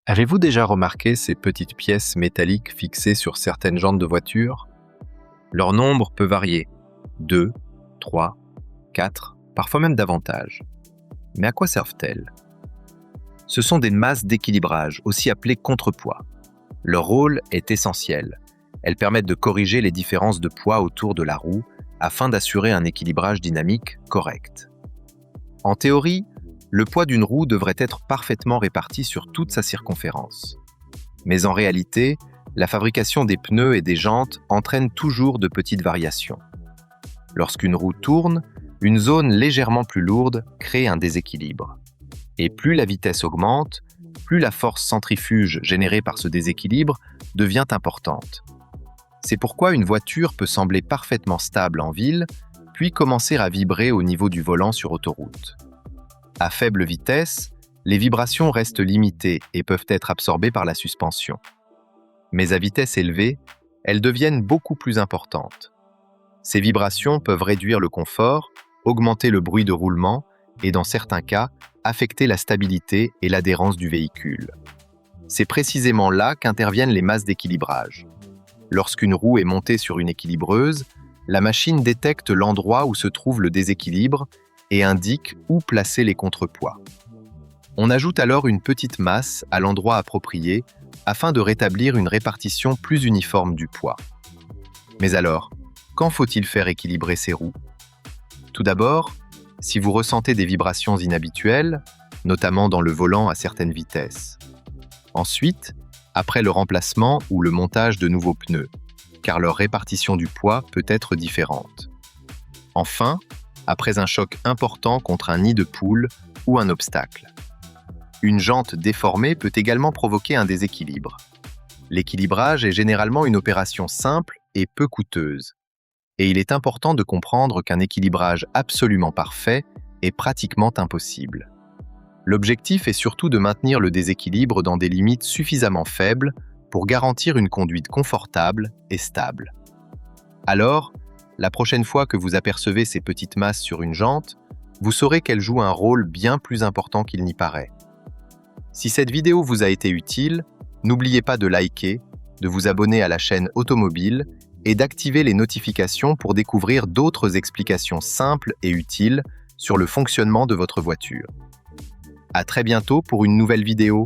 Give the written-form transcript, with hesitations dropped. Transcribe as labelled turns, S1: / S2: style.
S1: Avez-vous déjà remarqué ces petites pièces métalliques fixées sur certaines jantes de voiture? Leur nombre peut varier, 2, 3, 4, parfois même davantage. Mais à quoi servent-elles? Ce sont des masses d'équilibrage, aussi appelées contrepoids. Leur rôle est essentiel. Elles permettent de corriger les différences de poids autour de la roue afin d'assurer un équilibrage dynamique correct. En théorie, le poids d'une roue devrait être parfaitement réparti sur toute sa circonférence. Mais en réalité, la fabrication des pneus et des jantes entraîne toujours de petites variations. Lorsqu'une roue tourne, une zone légèrement plus lourde crée un déséquilibre. Et plus la vitesse augmente, plus la force centrifuge générée par ce déséquilibre devient importante. C'est pourquoi une voiture peut sembler parfaitement stable en ville, puis commencer à vibrer au niveau du volant sur autoroute. À faible vitesse, les vibrations restent limitées et peuvent être absorbées par la suspension. Mais à vitesse élevée, elles deviennent beaucoup plus importantes. Ces vibrations peuvent réduire le confort, augmenter le bruit de roulement et, dans certains cas, affecter la stabilité et l'adhérence du véhicule. C'est précisément là qu'interviennent les masses d'équilibrage. Lorsqu'une roue est montée sur une équilibreuse, la machine détecte l'endroit où se trouve le déséquilibre et indique où placer les contrepoids. On ajoute alors une petite masse à l'endroit approprié afin de rétablir une répartition plus uniforme du poids. Mais alors, quand faut-il faire équilibrer ces roues? Tout d'abord, si vous ressentez des vibrations inhabituelles, notamment dans le volant à certaines vitesses. Ensuite, après le remplacement ou le montage de nouveaux pneus, car leur répartition du poids peut être différente. Enfin, après un choc important contre un nid de poule ou un obstacle. Une jante déformée peut également provoquer un déséquilibre. L'équilibrage est généralement une opération simple et peu coûteuse. Et il est important de comprendre qu'un équilibrage absolument parfait est pratiquement impossible. L'objectif est surtout de maintenir le déséquilibre dans des limites suffisamment faibles pour garantir une conduite confortable et stable. Alors, la prochaine fois que vous apercevez ces petites masses sur une jante, vous saurez qu'elles jouent un rôle bien plus important qu'il n'y paraît. Si cette vidéo vous a été utile, n'oubliez pas de liker, de vous abonner à la chaîne Automobile et d'activer les notifications pour découvrir d'autres explications simples et utiles sur le fonctionnement de votre voiture. À très bientôt pour une nouvelle vidéo.